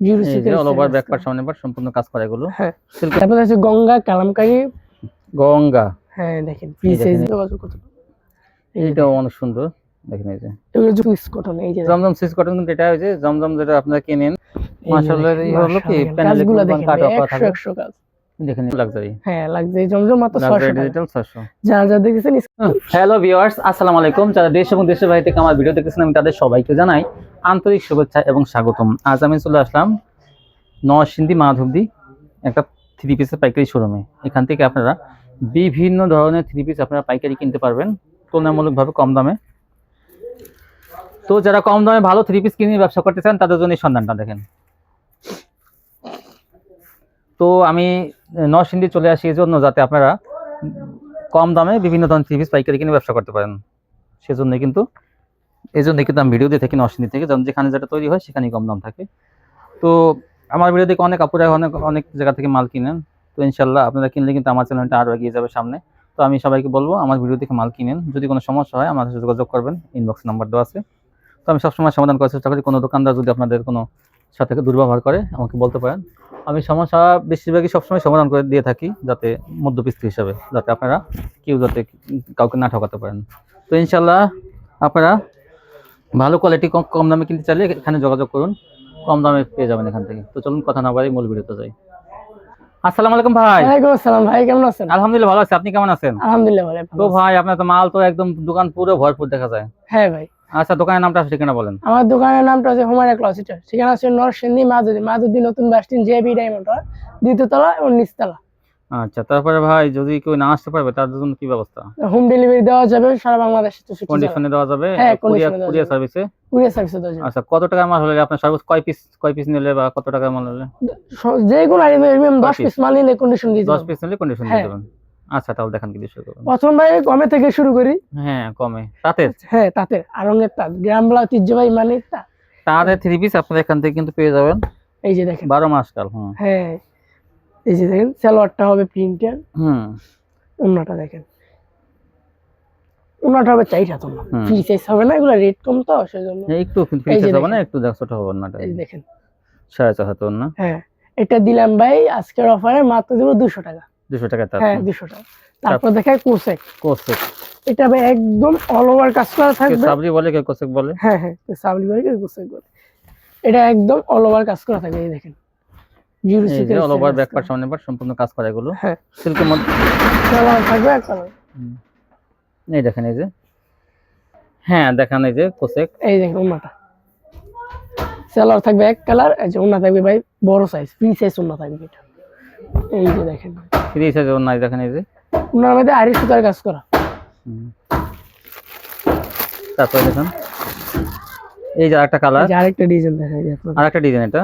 Zero এই যে sequence all over back part সামনে পার্ট সম্পূর্ণ কাজ করা এগুলো। হ্যাঁ তারপর আছে গঙ্গা কালামকারী গঙ্গা। হ্যাঁ দেখেন পিস সাইজ যোগাযোগ কত এইটাও অনেক সুন্দর দেখেন। এই যে এগুলো সুইস কটন। এই যে জমজম সুইস কটন কিন্তু এটা হচ্ছে জমজম যেটা আপনারা কিনেন মাশাআল্লাহ। এই হলো কি প্যানেলে গুলো গুলো কাট অফ করা থাকে 100 কাজ দেখেন লাক্সারি। হ্যাঁ লাক্সারি জমজম মাত্র 600 ডিজিটাল 600। যা যা দেখেছেন। হ্যালো ভিউয়ার্স, আসসালামু আলাইকুম। যারা দেশ এবং দেশের বাইরে থেকে আমার ভিডিও দেখতেছেন আমি তাদের সবাইকে জানাই আন্তরিক শুভেচ্ছা এবং স্বাগতম। আজ আমি চলে আসলাম নরসিংদী মাধবদী একটা থ্রি পিসের পাইকারি শোরুমে। এখান থেকে আপনারা বিভিন্ন ধরনের থ্রি পিস আপনারা পাইকারি কিনতে পারবেন তুলনামূলকভাবে কম দামে। তো যারা কম দামে ভালো থ্রি পিস কিনে ব্যবসা করতে চান তাদের জন্য এই সন্ধানটা দেখেন। তো আমি নরসিংদী চলে আসি এই জন্য যাতে আপনারা কম দামে বিভিন্ন ধরনের থ্রি পিস পাইকারি কিনে ব্যবসা করতে পারেন। সেজন্য কিন্তু আমি ভিডিও দিয়ে থাকি নরসিংদী থেকে, যেখানে যেটা তৈরি হয় সেখানেই কম দাম থাকে। তো আমার ভিডিও দেখে অনেক আপুরা অনেক জায়গা থেকে মাল কিনেন। তো ইনশাল্লাহ আপনারা কিনলে কিন্তু আমার চ্যানেলটা আরও এগিয়ে যাবে সামনে। তো আমি সবাইকে বলবো আমার ভিডিও দেখে মাল কিনেন। যদি কোনো সমস্যা হয় আমার সাথে যোগাযোগ করবেন, ইনবক্স নাম্বার দেওয়া আছে। তো আমি সবসময় সমাধান করার চেষ্টা করি। কোনো দোকানদার যদি আপনাদের কোনো সাথে দুর্ব্যবহার করে আমাকে বলতে পারেন। আমি সমস্যা বেশিরভাগই সবসময় সমাধান করে দিয়ে থাকি, যাতে মধ্যস্থ হিসাবে যাতে আপনারা যাতে কাউকে না ঠকাতে পারেন। তো ইনশাল্লাহ আপনারা ভালো কোয়ালিটি কম দামে কিনতে চাইলে এখানে যোগাযোগ করুন, কম দামে পেয়ে যাবেন এখান থেকে। তো চলুন কথা না বাড়ি মূল ভিডিওতে যাই। আসসালামু আলাইকুম ভাই। ওয়ালাইকুম আসসালাম ভাই, কেমন আছেন? আলহামদুলিল্লাহ ভালো আছি, আপনি কেমন আছেন? আলহামদুলিল্লাহ ভালো। তো ভাই আপনার তো মাল তো একদম দোকান পুরো ভরপুর দেখা যায়। হ্যাঁ ভাই। আচ্ছা দোকানের নামটা ঠিকানা বলেন। আমার দোকানের নামটা হচ্ছে হুমায়রা ক্লথ। ঠিকানা হচ্ছে নরসিংদী মাধবদী নতুন বাস স্ট্যান্ড জেবি ডায়মন্ড দ্বিতীয় তলা এবং নিচতলা। আচ্ছা তারপরে ভাই যদি কেউ না আসতে পারবে তার জন্য কি ব্যবস্থা? হোম ডেলিভারি দেওয়া যাবে সারা বাংলাদেশে। কন্ডিশনে দেওয়া যাবে? হ্যাঁ কুরিয়ার সার্ভিসে। কুরিয়ার সার্ভিসে দেওয়া যাবে। আচ্ছা কত টাকা মাল হলে আপনার সর্বোচ্চ কয় পিস নিলে বা কত টাকা মাল হলে? যে কোনো আইটেম 10 পিস মাল নিলে কন্ডিশন দিয়ে 10 পিস নিলে কন্ডিশন দিয়ে দেবেন। আচ্ছা তাহলে দেখান কি বিষয় করবেন। প্রথম ভাই কমে থেকে শুরু করি। হ্যাঁ কমে তাতে। হ্যাঁ তাতে আরঙের তাঁত গ্রামবাংলা ঐতিহ্যবাহী মানে তাদের থ্রি পিস আপনারা এখান থেকে কিন্তু পেয়ে যাবেন। এই যে দেখেন 12 মাস কাল। হ্যাঁ এই যে দেখেন সালোয়ারটা হবে প্রিন্টের। ওন্নাটা দেখেন, ওন্নাটা হবে চাইটা তো ফ্রি সাইজ হবে না, এগুলো রেট কম তো সেজন্য একটু ফ্রি সাইজ হবে না, একটু ছোট হবে ওন্নাটা। এই দেখেন 4.5 হাতে ওন্না। হ্যাঁ এটা দিলাম ভাই আজকের অফারে মাত্র দেব 200 টাকা। 200 টাকা তার। হ্যাঁ 200 টাকা। তারপর দেখাই কোসেক। এটা ভাই একদম অল ওভার কাজ করা থাকবে। সাবরি বলে কে কোসেক বলে? হ্যাঁ সাবরি বলে কে কোসেক বলে। এটা একদম অল ওভার কাজ করা থাকবে। এই দেখেন zero sequence all over back part সামনে পার্ট সম্পূর্ণ কাজ করা এগুলো। হ্যাঁ সিল্কের মধ্যে কালার থাকবে এক কালার। এই দেখেন এই যে, হ্যাঁ দেখেন এই যে কোসেক। এই দেখেন ওন্নাটা সালোয়ার থাকবে এক কালার। এই যে ওন্না থাকবে ভাই বড় সাইজ ফ্রি সাইজ ওন্না থাকবে এটা। এই যে দেখেন ফ্রি সাইজ ওন্না দেখেন এই যে ওন্নার মধ্যে আড়ি সুতার কাজ করা। তারপর দেখেন এই যে আরেকটা কালার, আরেকটা ডিজাইন দেখাই দিই আপনাদের। আরেকটা ডিজাইন এটা,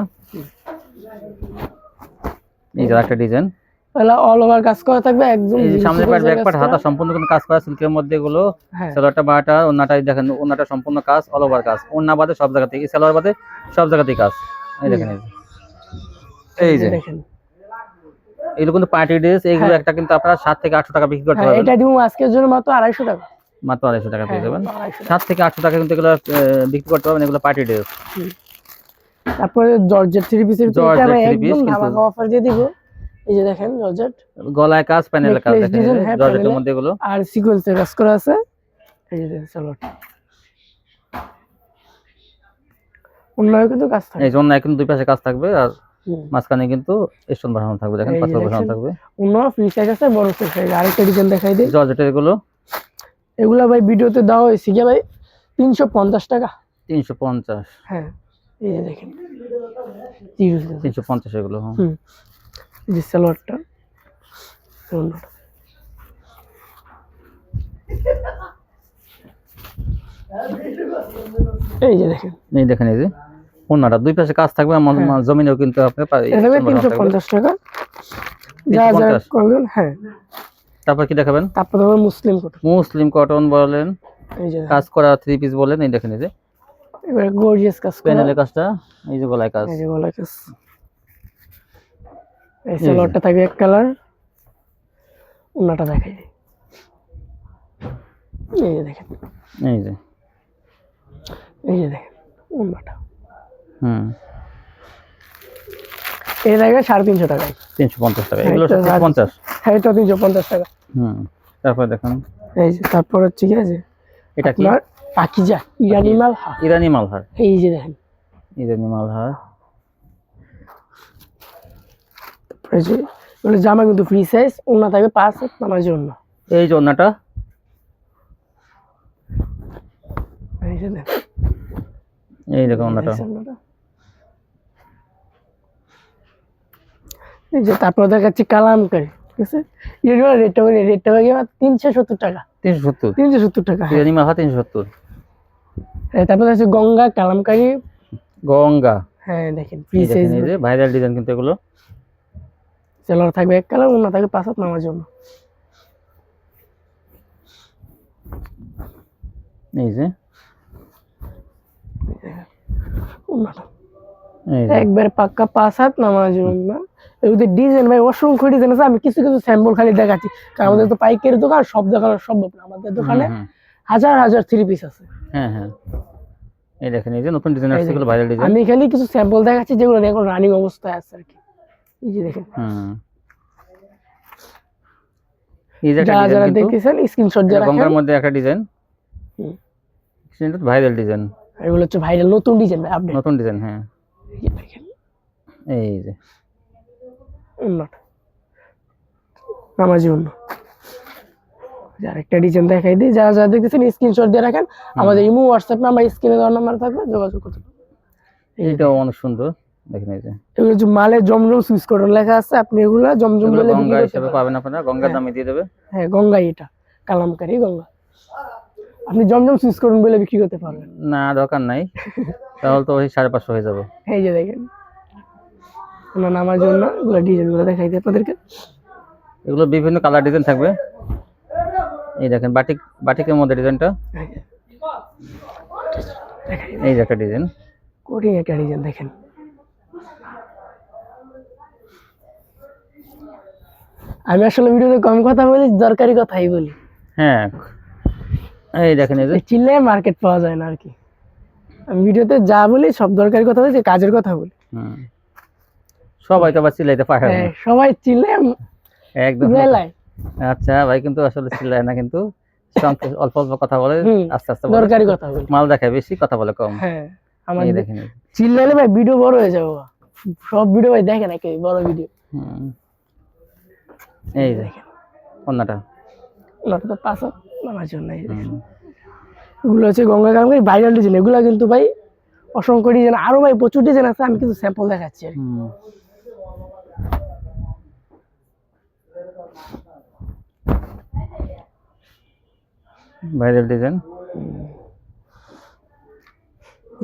এই যে আরেকটা ডিজাইন। তাহলে অল ওভার কাজ করা থাকবে একদম। এই যে সামনে পার্ট ব্যাক পার্ট হাতা সম্পূর্ণ কোনো কাজ করা সিল্কের মধ্যে এগুলো। সালোয়ারটা বাটা ওন্নাটাই দেখেন, ওন্নাটা সম্পূর্ণ কাজ অল ওভার কাজ। ওন্না বাদে সব জায়গা থেকে, সালোয়ার বাদে সব জায়গাতেই কাজ। এই দেখেন এই যে দেখেন এগুলো কিন্তু পার্টি ড্রেস। এইগুলো একটা কিন্তু আপনারা 7 থেকে 800 টাকা বিক্রি করতে পারবেন। এটা দিব আজকের জন্য মাত্র 250 টাকা। মাত্র 250 টাকা পেয়ে যাবেন। 7 থেকে 800 টাকা কিন্তু এগুলো বিক্রি করতে পারবেন। এগুলো পার্টি ড্রেস। তারপরে জর্জেট থ্রি পিসের এটা আমি একদম ধামাকা অফার দিয়ে দিব। এই যে দেখেন জর্জেট গলায় কাজ, প্যানেলে কাজ দেখেন জর্জেটের মধ্যে এগুলো আর সিকোয়েন্সের কাজ করা আছে। এই যে দেখেন সালোয়ারটা ওন্নায় কিন্তু কাজ থাকবে। এই জন্য কিন্তু দুই পাশে কাজ থাকবে আর মাঝখানে কিন্তু স্টোন বসানো থাকবে। দেখেন পাথর বসানো থাকবে। ওন্না ফ্রি সাইজ আছে, বড় সাইজ। আরেকটা ডিজাইন দেখাই দিই জর্জেটের এগুলো ভাই ভিডিওতে দেওয়া হয়েছে কি ভাই 350 টাকা। 350? হ্যাঁ এই যে দেখেন 350 এগুলো। এই যে সালোয়ারটা এই যে দেখেন এই যে ওন্নাটা দুই পাশে কাজ থাকবে। জমিনেও কিন্তু আপনি 350 টাকা যা যা করবেন। হ্যাঁ তারপর কি দেখাবেন? তারপর হবে মুসলিম কটন বলেন, এই যে কাজ করা থ্রি পিস বলেন। এই দেখেন এই যে এবারে গর্জিয়াস কাজ করা প্যানেলের কাজটা। এই যে গলায় কাজ, এই যে গলায় কাজ। এই সালোয়ারটা থাকবে এক কালার। ওন্নাটা দেখাই দিই। এই যে দেখেন এই যে দেখেন ওন্নাটা। এই থাকবে 350 টাকায়। 350 টাকা, হ্যাঁ, এগুলো এটা 350। হ্যাঁ, এটা 350 টাকা। তারপর দেখুন এই যে তারপর হচ্ছে কি আছে এটা কি? আপনার পাকিজা ইরানি মালহার। ইরানি মালহার, এই যে দেখেন, ইরানি মালহার। তারপরে যে এগুলো জামা কিন্তু ফ্রি সাইজ, ওন্না থাকবে 5 হাত নামার জন্য। এই যে ওন্নাটা, এই যে দেখেন, এই দেখুন ওন্নাটা। এই যে তারপর দেখাচ্ছি কালামকারী, ঠিক আছে। এগুলো রেটটা হয়ে গেল 370 টাকা। 370, 370 টাকা, হ্যাঁ। ইরানি মালহার 370। তারপর আছে গঙ্গা কালামকারী, গঙ্গা। হ্যাঁ দেখেন ফ্রি এই সাইজ। দেখেন, এই যে ভাইরাল ডিজাইন কিন্তু এগুলো। সেলার থাকবে এক কালার, ওন্না থাকবে 5 হাত নামার জন্য। এই যে ওন্নাটা এই যে একবার পাক্কা 5 হাত নামার জন্য। এগুলো ডিজাইন ভাই অসংখ্য ডিজাইন আছে, আমি কিছু কিছু স্যাম্পল খালি দেখাচ্ছি, কারণ আমাদের তো পাইকারি দোকান, সব দেখানো সম্ভব না। আমাদের দোকানে হাজার হাজার 3 পিস আছে। হ্যাঁ, এই দেখেন, এই যে নতুন ডিজাইন আসছে, এগুলো ভাইরাল ডিজাইন। আমি খালি কিছু স্যাম্পল দেখাচ্ছি যেগুলো এখন রানিং অবস্থায় আছে আর কি। এই যে দেখেন, এই যে একটা যারা ডিজাইন কিন্তু দেখতেছেন স্ক্রিনশট দিয়ে রাখেন। গঙ্গার মধ্যে একটা ডিজাইন, এটা ভাইরাল ডিজাইন। এগুলো হচ্ছে ভাইরাল নতুন ডিজাইন ভাই, আপডেট নতুন ডিজাইন। হ্যাঁ, এই যে দেখেন, এই যে উন্নত নামাজি অন্য। যার একটা ডিজাইন দেখাই দিই, যারা যারা দেখতেছেন স্ক্রিনশট দিয়ে রাখেন। আমাদের ইমো হোয়াটসঅ্যাপ নাম্বার স্ক্রিনে দেওয়া নাম্বার থাকবে, যোগাযোগ করতে পারেন। এইটাও অনেক সুন্দর, দেখেন এই যে এগুলো যে মালে জমজম সুইচ কটন লেখা আছে, আপনি এগুলো জমজম এগুলো বলে গঙ্গা বিক্রি হিসেবে করতে পাবেন আপনারা, গঙ্গার দামে দিয়ে দেবে। হ্যাঁ, গঙ্গা, এটা কালামকারী গঙ্গা। আপনি জমজম সুইচ কটন বলে বিক্রি করতে পারবেন না, দরকার নাই, তাহলে তো ওই 550 হয়ে যাবে। এই যে দেখেন, ওনার নামার জন্য এগুলো ডিজাইনগুলো দেখাই দিই আপনাদেরকে। এগুলো বিভিন্ন কালার ডিজাইন থাকবে। এই দেখেন বাটিকের মধ্যে ডিজাইনটা, এই যে একটা ডিজাইন, কোটিং একটা ডিজাইন দেখেন। আমি আসলে ভিডিওতে কম কথা বলি, দরকারি কথাই বলি। হ্যাঁ, এই দেখেন, এই যে চিল্লে মার্কেট পাওয়া যায় না আর কি। আমি ভিডিওতে যা বলি সব দরকারি কথা বলি, কাজের কথা বলি। সবাই তো আবার চিল্লাইতে পারে না, সবাই চিল্লে একদম। জেলায় আচ্ছা ভাই, কিন্তু আসলে চিল্লায় না, কিন্তু অল্প অল্প কথা বলে, আস্তে আস্তে দরকারি কথা বলি, মাল দেখায় বেশি, কথা বলে কম। হ্যাঁ, আমার এই দেখেন, চিল্লালে ভাই ভিডিও বড় হয়ে যাবে। সব ভিডিও ভাই দেখে না কেউ, বড় ভিডিও। এই দেখেন ওন্নাটা, ওনাটা তো 5 হাত নামার জন্য। এগুলো হচ্ছে গঙ্গা কালামকারী ভাইরাল ডিজাইন। এগুলো কিন্তু ভাই অসংখ্য ডিজাইন, আরো ভাই প্রচুর ডিজাইন আছে, আমি কিছু স্যাম্পল দেখাচ্ছি আর কি। Viral design.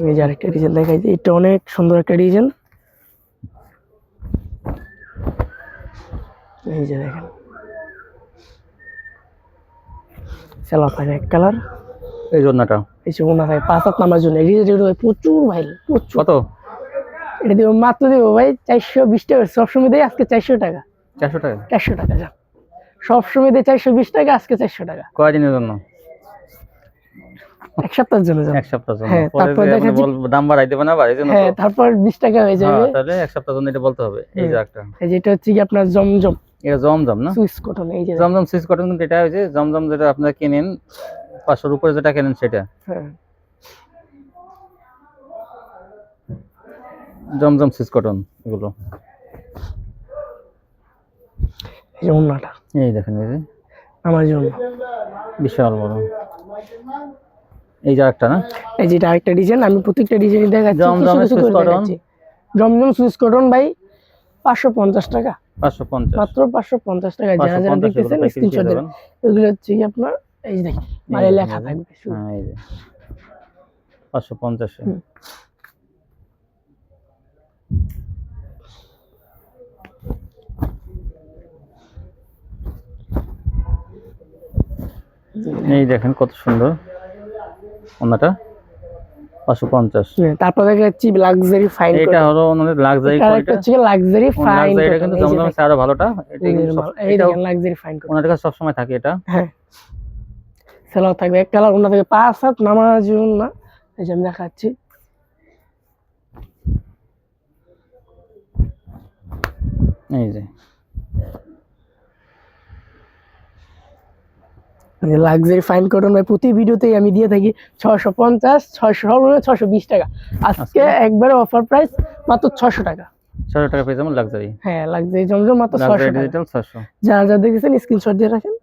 এই যে আরেকটা ডিজাইন দেখাই দিই, এটা অনেক সুন্দর একটা ডিজাইন। এই যে দেখেন, সেলা থাকে এক কালার। এই জন্যটা, এই যে ওনা থাকে 5 হাত নামার জন্য। এই যে ভাই প্রচুর ভাই, প্রচুর। কত? এটা দিব মাত্র দিব ভাই 420 টাকা। সবসময় দেয়, আজকে 400 টাকা। 400 টাকা? 400 টাকা যা। সবসময় দেয় 420 টাকা, আজকে 400 টাকা। কয়দিনের জন্য? এক সপ্তাহের জন্য। এক সপ্তাহের জন্য। হ্যাঁ, তারপর দেখা দাম বাড়াই দেবে না ভাই, এজন্য। হ্যাঁ, তারপর 20 টাকা হয়ে যাবে। তাহলে এক সপ্তাহের জন্য এটা বলতে হবে। এই যে একটা, এই যে এটা হচ্ছে কি আপনার জমজম, এটা জমজম না সুইস কটন। এই যে জমজম সুইস কটন, কিন্তু এটা হচ্ছে জমজম যেটা আপনারা কিনেন 500 উপরে যেটা কেনেন সেটা। হ্যাঁ, জমজম সুইস কটন এগুলো। এই যে ওন্নাটা, এই দেখেন, এই যে আমার জন্য বিশাল বড়। এই যে একটা না, এই যে আরেকটা ডিজাইন। আমি প্রত্যেকটা ডিজাইন দেখাচ্ছি, জমজম সুইস কটন। জমজম সুইস কটন ভাই 550 টাকা, 550, মাত্র 550 টাকা। যারা যারা দেখতেছেন স্ক্রিনশট দেন। এগুলো হচ্ছে কি আপনার, এই যে দেখেন মানে লেখা থাকবে। হ্যাঁ, এই যে 550। এই দেখেন কত সুন্দর ওনাটা, 550। তারপর দেখাচ্ছি লাক্সারি ফাইন। এটা হলো ওনাদের লাক্সারি কোয়ালিটি। এটা হচ্ছে লাক্সারি ফাইন। এটা কিন্তু জমজমের চেয়ে আরো ভালোটা। এটা কিন্তু এই দেখেন লাক্সারি ফাইন ওনাদের কাছে সব সময় থাকে এটা। হ্যাঁ, সেলাও থাকবে এক কালার, ওনা থেকে 5 হাত নামার জন্য। এই যে আমি দেখাচ্ছি, এই যে লাক্সারি ফাইন কটন ভাই প্রতি ভিডিওতেই আমি দিয়ে থাকি 650, 620 টাকা। আজকে একবারে অফার প্রাইস মাত্র 600 টাকা। 600 টাকা পেয়ে যাবেন লাক্সারি। হ্যাঁ লাক্সারি জমজম মাত্র 600 লাক্সারি টাকা। ডিজিটাল 600। যারা যা দেখেছেন স্ক্রিনশট দিয়ে রাখেন,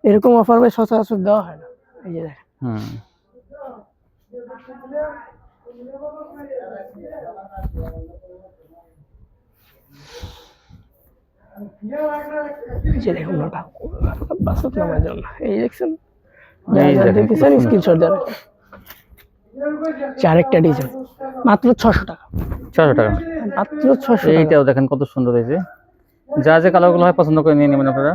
এরকম অফার ভাই সচরাচর দেওয়া হয় না। এই যে দেখেন হুম এই যে দেখুন ওটা বাসত নামার জন্য এই দেখছেন, এই যারা দেখেন, দেখেছেন খুব সুন্দর। স্ক্রিনশট দিয়ে রাখেন। আরেকটা ডিজাইন মাত্র 600 টাকা, 600 টাকা। মাত্র 600 টাকা। এইটাও দেখেন কত সুন্দর হয়েছে। যা যে কালারগুলো হয় পছন্দ করে নিয়ে নেবেন আপনারা।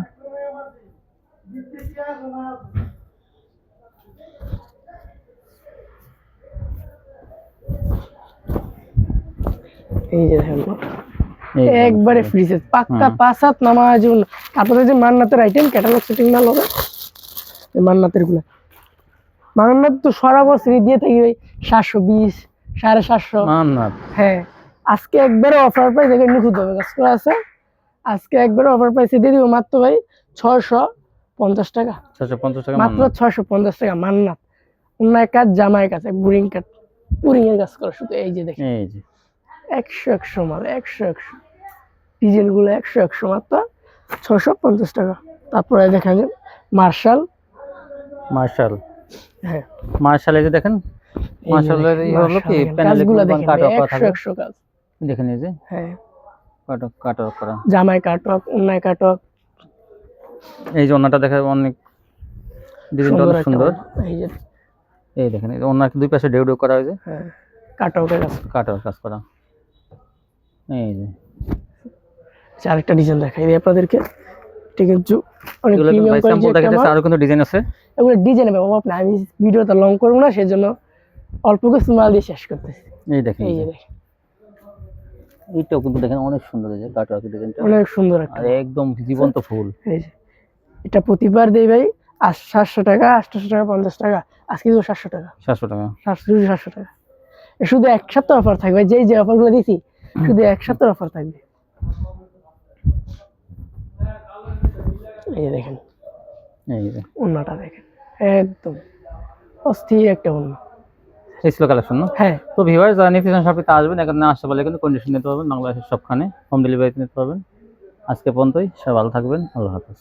এই যে দেখেন এই যে একবারে ফ্রিজে পাক্কা হুম। 5 হাত নামার জন্য। তারপরে যে মান্নাতের আইটেম ক্যাটালগ সেটিং না হবে, এই মান্নাতের গুলা মান্নাত তো সারা বছরই দিয়ে থাকি ভাই 720, 750। মান্নাত। হ্যাঁ আজকে একবারে অফার প্রাইস দেখে নিখুঁত হবে কাজ করা আছে। আজকে একবারে অফার প্রাইসে দিয়ে দিব মাত্র ভাই 650 টাকা। 650 টাকা মাত্র মান্নাত। 650 টাকা মান্নাত। অন্যায় কাজ, জামাই কাজ, বুরিং কাজ, বুরিং এর কাজ করা শুধু। এই যে দেখেন এই যে 100 মাল, 100 ডিজাইন গুলো 100 মাত্র 650 টাকা। তারপরে দেখেন যে মার্শাল। মার্শাল। হ্যাঁ মার্শাল এই যে দেখেন, এই যে মার্শালের দেখেন, এই হলো কি মার্শাল দেখেন, প্যানেলে কাজগুলো কিন্তু দেখেন কাট অফ করা থাকবে। 100 কাজ। দেখেন এই যে হ্যাঁ কাট অফ করা। জামাই কাটক, অন্যায় কাটক, এই যে ওনাটা দেখেন অনেক ডিজাইনটা সুন্দর অনেক একটা সুন্দর। ওড়না। এই যে এই দেখেন এই ওনার দুই পাশে ডেউ ডেউ করা হয়েছে, হ্যাঁ কাটকের কাজ। কাট অফ কাজ করা। এই যে আরেকটা ডিজাইন দেখাই দিই আপনাদেরকে, ঠিক আছে? অনেক এগুলো প্রিমিয়াম ভাই স্যাম্পল কোয়ালিটি দেখাইতেছে, আরো কিন্তু ডিজাইন আছে। এগুলো ডিজাইন পাবো আপনি। আমি ভিডিওটা লং করবো না, সেজন্য অল্প কিছু মাল দিয়ে শেষ করতেছি। এই দেখেন এই যে দেখেন এইটাও কিন্তু দেখেন অনেক সুন্দর এই যে কাট অফ ডিজাইনটা, অনেক সুন্দর একটা। আর একদম জীবন্ত ফুল। এই যে এটা প্রতিবার দেই ভাই 700 টাকা, 800 টাকা, 50 টাকা। আজকে তো 700 টাকা, 700 টাকা। 700 টাকা। এ শুধু এক সপ্তাহ অফার থাকবে, যেই যে অফার গুলো দিছি শুধু এক সপ্তাহ অফার থাকবে। এই যে দেখেন এই যে ওন্নাটা দেখেন একদম অস্থির একটা ওন্না। এই ছিল কালেকশন না? হ্যাঁ তো ভিউয়ার্স যারা নিতে চান শপে আসবেন, এখানে আসতে পারলে কিন্তু কন্ডিশন নিতে পারবেন, বাংলাদেশের সবখানে হোম ডেলিভারিতে নিতে পারবেন। আজকে পর্যন্তই, সবাই ভালো থাকবেন, আল্লাহ হাফেজ।